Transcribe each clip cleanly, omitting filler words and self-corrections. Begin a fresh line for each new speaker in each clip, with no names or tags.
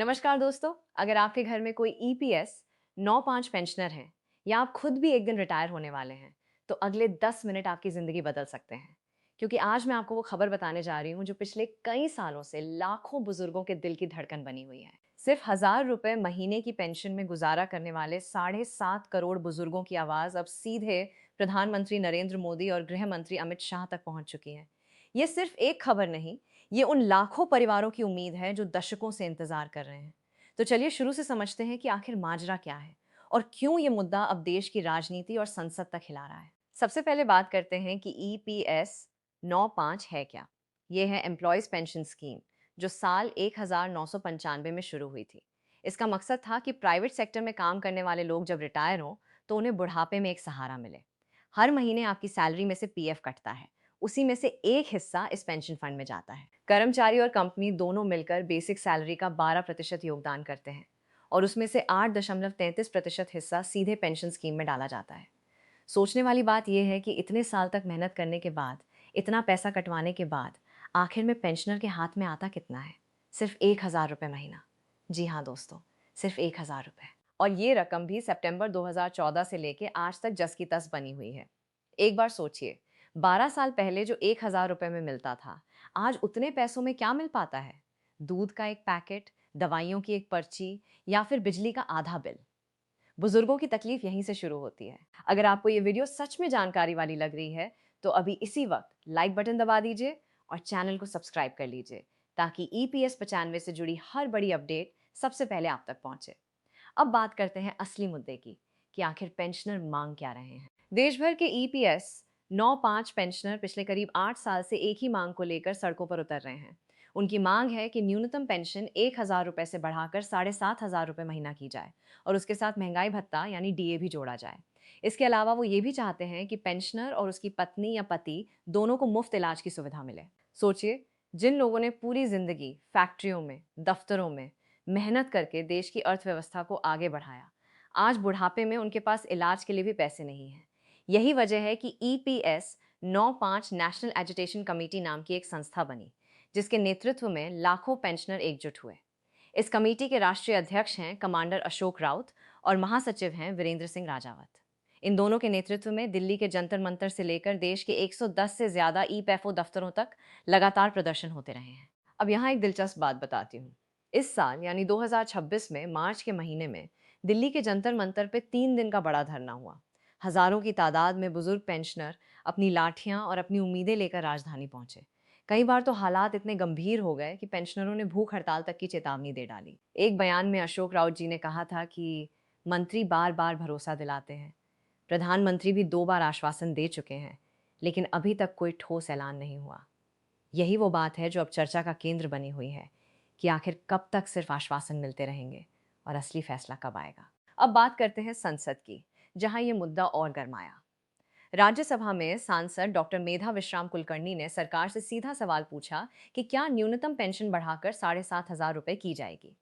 नमस्कार दोस्तों। अगर आपके घर में कोई ईपीएस 95 पेंशनर हैं या आप खुद भी एक दिन रिटायर होने वाले हैं, तो अगले 10 मिनट आपकी ज़िंदगी बदल सकते हैं। क्योंकि आज मैं आपको वो खबर बताने जा रही हूँ जो पिछले कई सालों से लाखों बुजुर्गों के दिल की धड़कन बनी हुई है। सिर्फ 1,000 रुपए महीने की पेंशन में गुजारा करने वाले 7.5 करोड़ बुजुर्गों की आवाज़ अब सीधे प्रधानमंत्री नरेंद्र मोदी और गृह मंत्री अमित शाह तक पहुंच चुकी है। ये सिर्फ एक खबर नहीं, ये उन लाखों परिवारों की उम्मीद है जो दशकों से इंतजार कर रहे हैं। तो चलिए शुरू से समझते हैं कि आखिर माजरा क्या है और क्यों ये मुद्दा अब देश की राजनीति और संसद तक हिला रहा है। सबसे पहले बात करते हैं कि ईपीएस 95 है क्या। ये है एम्प्लॉयज पेंशन स्कीम, जो साल 1995 में शुरू हुई थी। इसका मकसद था कि प्राइवेट सेक्टर में काम करने वाले लोग जब रिटायर हों तो उन्हें बुढ़ापे में एक सहारा मिले। हर महीने आपकी सैलरी में से पीएफ कटता है, उसी में से एक हिस्सा इस पेंशन फंड में जाता है। कर्मचारी और कंपनी दोनों मिलकर बेसिक सैलरी का 12% योगदान करते हैं और उसमें से 8.33% हिस्सा सीधे पेंशन स्कीम में डाला जाता है। सोचने वाली बात यह है कि इतने साल तक मेहनत करने के बाद, इतना पैसा कटवाने के बाद, आखिर में पेंशनर के हाथ में आता कितना है? सिर्फ 1,000 रुपये महीना। जी हाँ दोस्तों, सिर्फ 1,000 रुपये। और ये रकम भी सितंबर 2014 से लेके आज तक जस की तस बनी हुई है। एक बार सोचिए, 12 साल पहले जो 1,000 रुपये में मिलता था, आज उतने पैसों में क्या मिल पाता है? दूध का एक पैकेट, दवाइयों की एक पर्ची या फिर बिजली का आधा बिल। बुजुर्गों की तकलीफ यहीं से शुरू होती है। अगर आपको ये वीडियो सच में जानकारी वाली लग रही है, तो अभी इसी वक्त लाइक बटन दबा दीजिए और चैनल को सब्सक्राइब कर लीजिए, ताकि ईपीएस 95 से जुड़ी हर बड़ी अपडेट सबसे पहले आप तक पहुंचे। अब बात करते हैं असली मुद्दे की, कि आखिर पेंशनर मांग क्या रहे हैं। देश भर के ईपीएस 95 पेंशनर पिछले करीब 8 साल से एक ही मांग को लेकर सड़कों पर उतर रहे हैं। उनकी मांग है कि न्यूनतम पेंशन 1,000 रुपए से बढ़ाकर 7,500 रुपए महीना की जाए और उसके साथ महंगाई भत्ता यानी डीए भी जोड़ा जाए। इसके अलावा वो ये भी चाहते हैं कि पेंशनर और उसकी पत्नी या पति दोनों को मुफ्त इलाज की सुविधा मिले। सोचिए, जिन लोगों ने पूरी जिंदगी फैक्ट्रियों में, दफ्तरों में मेहनत करके देश की अर्थव्यवस्था को आगे बढ़ाया, आज बुढ़ापे में उनके पास इलाज के लिए भी पैसे नहीं हैं। यही वजह है कि ईपीएस 95 नेशनल एजुटेशन कमेटी नाम की एक संस्था बनी, जिसके नेतृत्व में लाखों पेंशनर एकजुट हुए। इस कमेटी के राष्ट्रीय अध्यक्ष हैं कमांडर अशोक राउत और महासचिव हैं वीरेंद्र सिंह राजावत। इन दोनों के नेतृत्व में दिल्ली के जंतर मंतर से लेकर देश के 110 से ज्यादा ईपीएफओ दफ्तरों तक लगातार प्रदर्शन होते रहे हैं। अब यहाँ एक दिलचस्प बात बताती हूँ। इस साल यानी 2026 में मार्च के महीने में दिल्ली के जंतर मंतर पे 3 दिन का बड़ा धरना हुआ। हजारों की तादाद में बुजुर्ग पेंशनर अपनी लाठियां और अपनी उम्मीदें लेकर राजधानी पहुंचे। कई बार तो हालात इतने गंभीर हो गए कि पेंशनरों ने भूख हड़ताल तक की चेतावनी दे डाली। एक बयान में अशोक राउत जी ने कहा था कि मंत्री बार बार भरोसा दिलाते हैं, प्रधानमंत्री भी 2 बार आश्वासन दे चुके हैं, लेकिन अभी तक कोई ठोस ऐलान नहीं हुआ। यही वो बात है जो अब चर्चा का केंद्र बनी हुई है, कि आखिर कब तक सिर्फ आश्वासन मिलते रहेंगे और असली फैसला कब आएगा। अब बात करते हैं संसद की, जहां ये मुद्दा और गरमाया। राज्यसभा में सांसद डॉक्टर मेधा विश्राम कुलकर्णी ने सरकार से सीधा सवाल पूछा कि क्या न्यूनतम पेंशन बढ़ाकर 7,500 रुपए की जाएगी।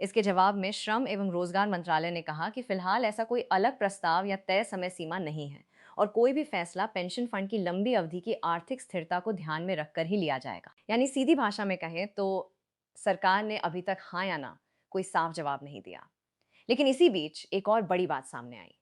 इसके जवाब में श्रम एवं रोजगार मंत्रालय ने कहा कि फिलहाल ऐसा कोई अलग प्रस्ताव या तय समय सीमा नहीं है और कोई भी फैसला पेंशन फंड की लंबी अवधि की आर्थिक स्थिरता को ध्यान में रखकर ही लिया जाएगा। यानी सीधी भाषा में कहें तो सरकार ने अभी तक हाँ या ना कोई साफ जवाब नहीं दिया। लेकिन इसी बीच एक और बड़ी बात सामने आई।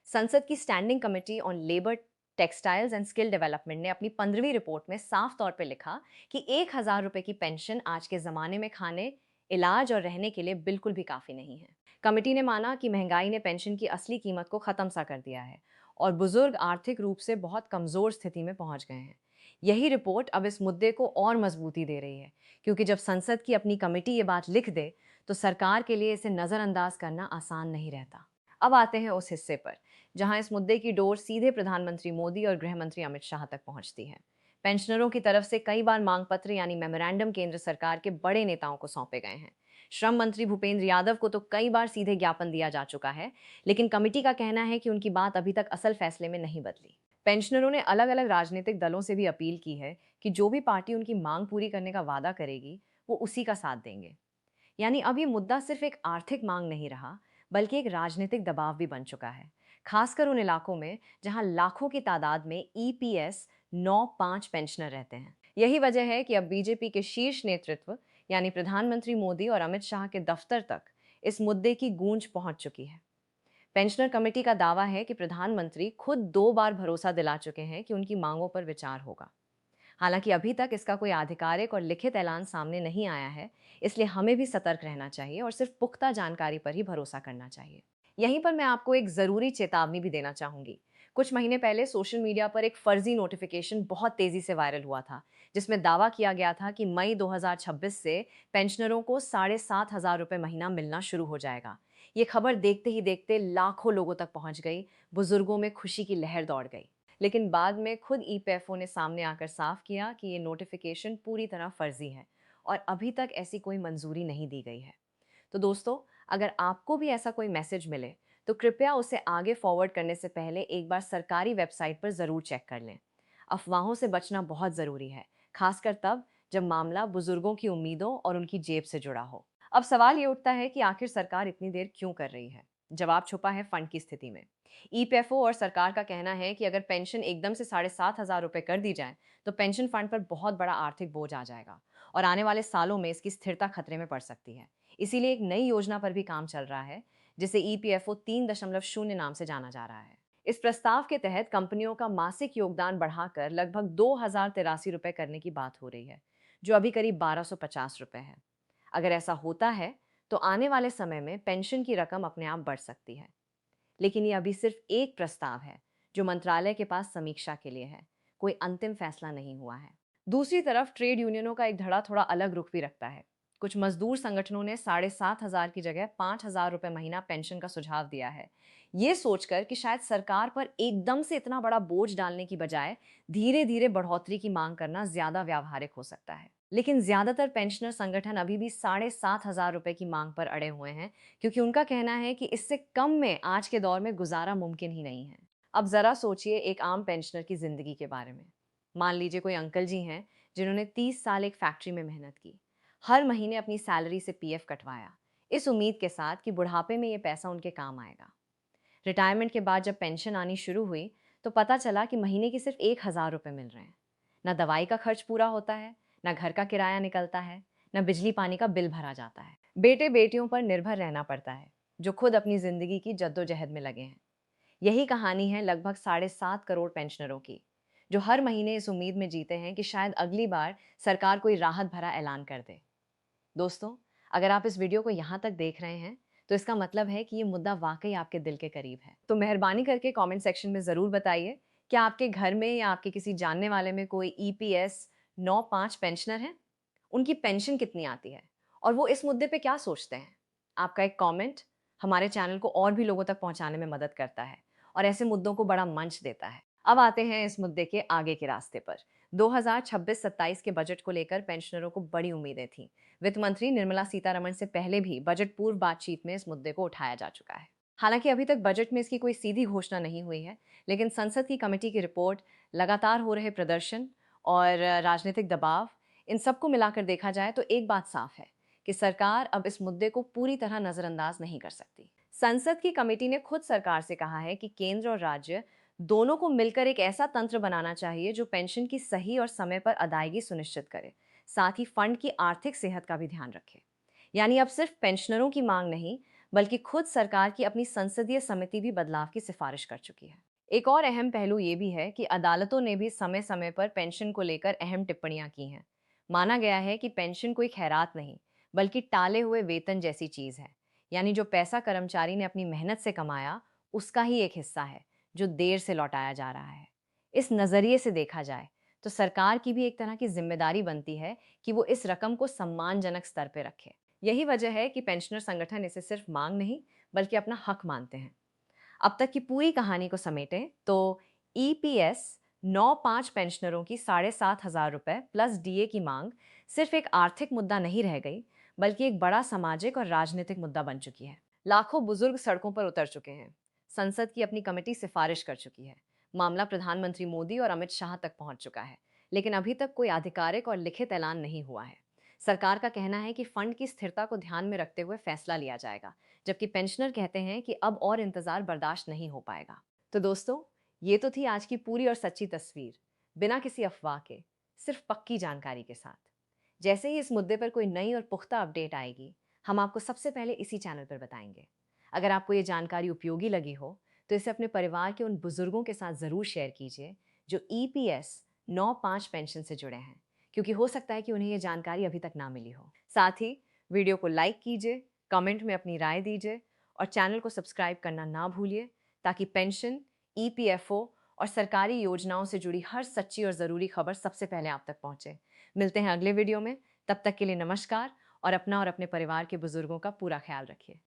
संसद की standing committee on labour, textiles and skill development ने अपनी 15वीं रिपोर्ट में साफ तौर पर लिखा कि 1,000 रुपए की पेंशन आज के जमाने में खाने, इलाज और रहने के लिए बिल्कुल भी काफी नहीं है। कमेटी ने माना कि महंगाई ने पेंशन की असली कीमत को खत्म सा कर दिया है और बुजुर्ग आर्थिक रूप से बहुत कमजोर स्थिति में पहुंच गए हैं। यही रिपोर्ट अब इस मुद्दे को और मजबूती दे रही है, क्योंकि जब संसद की अपनी कमेटी ये बात लिख दे तो सरकार के लिए इसे नजरअंदाज करना आसान नहीं रहता। अब आते हैं उस हिस्से पर जहां इस मुद्दे की डोर सीधे प्रधानमंत्री मोदी और गृह मंत्री अमित शाह तक पहुंचती है। पेंशनरों की तरफ से कई बार मांग पत्र यानी मेमोरेंडम केंद्र सरकार के बड़े नेताओं को सौंपे गए हैं। श्रम मंत्री भूपेंद्र यादव को तो कई बार सीधे ज्ञापन दिया जा चुका है, लेकिन कमेटी का कहना है कि उनकी बात अभी तक असल फैसले में नहीं बदली। पेंशनरों ने अलग अलग राजनीतिक दलों से भी अपील की है कि जो भी पार्टी उनकी मांग पूरी करने का वादा करेगी, वो उसी का साथ देंगे। यानी अब ये मुद्दा सिर्फ एक आर्थिक मांग नहीं रहा, बल्कि एक राजनीतिक दबाव भी बन चुका है, खासकर उन इलाकों में जहां लाखों की तादाद में ईपीएस 95 पेंशनर रहते हैं। यही वजह है कि अब बीजेपी के शीर्ष नेतृत्व यानी प्रधानमंत्री मोदी और अमित शाह के दफ्तर तक इस मुद्दे की गूंज पहुंच चुकी है। पेंशनर कमेटी का दावा है कि प्रधानमंत्री खुद 2 बार भरोसा दिला चुके हैं कि उनकी मांगों पर विचार होगा। हालांकि अभी तक इसका कोई आधिकारिक और लिखित ऐलान सामने नहीं आया है, इसलिए हमें भी सतर्क रहना चाहिए और सिर्फ पुख्ता जानकारी पर ही भरोसा करना चाहिए। यहीं पर मैं आपको एक ज़रूरी चेतावनी भी देना चाहूंगी। कुछ महीने पहले सोशल मीडिया पर एक फर्जी नोटिफिकेशन बहुत तेजी से वायरल हुआ था, जिसमें दावा किया गया था कि मई 2026 से पेंशनरों को 7,500 रुपये महीना मिलना शुरू हो जाएगा। ये खबर देखते ही देखते लाखों लोगों तक पहुंच गई, बुजुर्गों में खुशी की लहर दौड़ गई। लेकिन बाद में खुद ईपीएफओ ने सामने आकर साफ किया कि ये नोटिफिकेशन पूरी तरह फर्जी है और अभी तक ऐसी कोई मंजूरी नहीं दी गई है। तो दोस्तों, अगर आपको भी ऐसा कोई मैसेज मिले तो कृपया उसे आगे फॉरवर्ड करने से पहले एक बार सरकारी वेबसाइट पर ज़रूर चेक कर लें। अफवाहों से बचना बहुत ज़रूरी है, खासकर तब जब मामला बुजुर्गों की उम्मीदों और उनकी जेब से जुड़ा हो। अब सवाल ये उठता है कि आखिर सरकार इतनी देर क्यों कर रही है। जवाब छुपा है फंड की स्थिति में। ईपीएफओ और सरकार का कहना है कि अगर पेंशन एकदम से 7,500 रुपये कर दी जाए तो पेंशन फंड पर बहुत बड़ा आर्थिक बोझ आ जाएगा और आने वाले सालों में इसकी स्थिरता खतरे में पड़ सकती है। इसीलिए एक नई योजना पर भी काम चल रहा है, जिसे ईपीएफओ 3.0 नाम से जाना जा रहा है। इस प्रस्ताव के तहत कंपनियों का मासिक योगदान बढ़ाकर लगभग 2,083 रुपये करने की बात हो रही है, जो अभी करीब 1,250 रुपये है। अगर ऐसा होता है तो आने वाले समय में पेंशन की रकम अपने आप बढ़ सकती है। लेकिन ये अभी सिर्फ एक प्रस्ताव है जो मंत्रालय के पास समीक्षा के लिए है, कोई अंतिम फैसला नहीं हुआ है। दूसरी तरफ ट्रेड यूनियनों का एक धड़ा थोड़ा अलग रुख भी रखता है। कुछ मजदूर संगठनों ने 7,500 की जगह 5,000 रुपये महीना पेंशन का सुझाव दिया है, ये सोचकर कि शायद सरकार पर एकदम से इतना बड़ा बोझ डालने की बजाय धीरे धीरे बढ़ोतरी की मांग करना ज्यादा व्यावहारिक हो सकता है। लेकिन ज्यादातर पेंशनर संगठन अभी भी 7,500 रुपये की मांग पर अड़े हुए हैं, क्योंकि उनका कहना है कि इससे कम में आज के दौर में गुजारा मुमकिन ही नहीं है। अब जरा सोचिए एक आम पेंशनर की जिंदगी के बारे में। मान लीजिए कोई अंकल जी हैं जिन्होंने 30 साल एक फैक्ट्री में मेहनत की, हर महीने अपनी सैलरी से पीएफ कटवाया, इस उम्मीद के साथ कि बुढ़ापे में ये पैसा उनके काम आएगा। रिटायरमेंट के बाद जब पेंशन आनी शुरू हुई तो पता चला कि महीने की सिर्फ 1,000 रुपये मिल रहे हैं। ना दवाई का खर्च पूरा होता है, ना घर का किराया निकलता है, ना बिजली पानी का बिल भरा जाता है। बेटे बेटियों पर निर्भर रहना पड़ता है, जो खुद अपनी जिंदगी की जद्दोजहद में लगे हैं। यही कहानी है लगभग 7.5 करोड़ पेंशनरों की, जो हर महीने इस उम्मीद में जीते हैं कि शायद अगली बार सरकार कोई राहत भरा ऐलान कर दे। दोस्तों, अगर आप इस वीडियो को यहाँ तक देख रहे हैं तो इसका मतलब है कि ये मुद्दा वाकई आपके दिल के करीब है। तो मेहरबानी करके कमेंट सेक्शन में ज़रूर बताइए, क्या आपके घर में या आपके किसी जानने वाले में कोई ईपीएस 9/5 पेंशनर है? उनकी पेंशन कितनी आती है और वो इस मुद्दे पे क्या सोचते हैं? आपका एक कमेंट हमारे चैनल को और भी लोगों तक पहुंचाने में मदद करता है और ऐसे मुद्दों को बड़ा मंच देता है। अब आते हैं इस मुद्दे के आगे के रास्ते पर। 2026-27 के बजट को लेकर पेंशनरों को बड़ी उम्मीदें थीं। वित्त मंत्री निर्मला सीतारमण से पहले भी बजट पूर्व बातचीत में इस मुद्दे को उठाया जा चुका है। हालांकि अभी तक बजट में इसकी कोई सीधी घोषणा नहीं हुई है, लेकिन संसद की कमेटी की रिपोर्ट, लगातार हो रहे प्रदर्शन और राजनीतिक दबाव, इन सबको मिलाकर देखा जाए तो एक बात साफ है कि सरकार अब इस मुद्दे को पूरी तरह नजरअंदाज नहीं कर सकती। संसद की कमेटी ने खुद सरकार से कहा है कि केंद्र और राज्य दोनों को मिलकर एक ऐसा तंत्र बनाना चाहिए जो पेंशन की सही और समय पर अदायगी सुनिश्चित करे, साथ ही फंड की आर्थिक सेहत का भी ध्यान रखे। यानी अब सिर्फ पेंशनरों की मांग नहीं, बल्कि खुद सरकार की अपनी संसदीय समिति भी बदलाव की सिफारिश कर चुकी है। एक और अहम पहलू ये भी है कि अदालतों ने भी समय समय पर पेंशन को लेकर अहम टिप्पणियां की हैं। माना गया है कि पेंशन कोई खैरात नहीं, बल्कि टाले हुए वेतन जैसी चीज है। यानी जो पैसा कर्मचारी ने अपनी मेहनत से कमाया, उसका ही एक हिस्सा है जो देर से लौटाया जा रहा है। इस नजरिए से देखा जाए तो सरकार की भी एक तरह की जिम्मेदारी बनती है कि वो इस रकम को सम्मानजनक स्तर पर रखे। यही वजह है कि पेंशनर संगठन इसे सिर्फ मांग नहीं, बल्कि अपना हक मानते हैं। अब तक की पूरी कहानी को समेटें तो ईपीएस 9/5 पेंशनरों की 7,500 रुपये प्लस डीए की मांग सिर्फ एक आर्थिक मुद्दा नहीं रह गई, बल्कि एक बड़ा सामाजिक और राजनीतिक मुद्दा बन चुकी है। लाखों बुजुर्ग सड़कों पर उतर चुके हैं, संसद की अपनी कमेटी सिफारिश कर चुकी है, मामला प्रधानमंत्री मोदी और अमित शाह तक पहुंच चुका है, लेकिन अभी तक कोई आधिकारिक और लिखित ऐलान नहीं हुआ है। सरकार का कहना है कि फंड की स्थिरता को ध्यान में रखते हुए फैसला लिया जाएगा, जबकि पेंशनर कहते हैं कि अब और इंतजार बर्दाश्त नहीं हो पाएगा। तो दोस्तों, ये तो थी आज की पूरी और सच्ची तस्वीर, बिना किसी अफवाह के, सिर्फ पक्की जानकारी के साथ। जैसे ही इस मुद्दे पर कोई नई और पुख्ता अपडेट आएगी, हम आपको सबसे पहले इसी चैनल पर बताएंगे। अगर आपको ये जानकारी उपयोगी लगी हो, तो इसे अपने परिवार के उन बुजुर्गों के साथ ज़रूर शेयर कीजिए जो EPS 9-5 पेंशन से जुड़े हैं, क्योंकि हो सकता है कि उन्हें ये जानकारी अभी तक ना मिली हो। साथ ही वीडियो को लाइक कीजिए, कमेंट में अपनी राय दीजिए और चैनल को सब्सक्राइब करना ना भूलिए, ताकि पेंशन, EPFO और सरकारी योजनाओं से जुड़ी हर सच्ची और ज़रूरी खबर सबसे पहले आप तक पहुंचे। मिलते हैं अगले वीडियो में। तब तक के लिए नमस्कार और अपना और अपने परिवार के बुजुर्गों का पूरा ख्याल रखिए।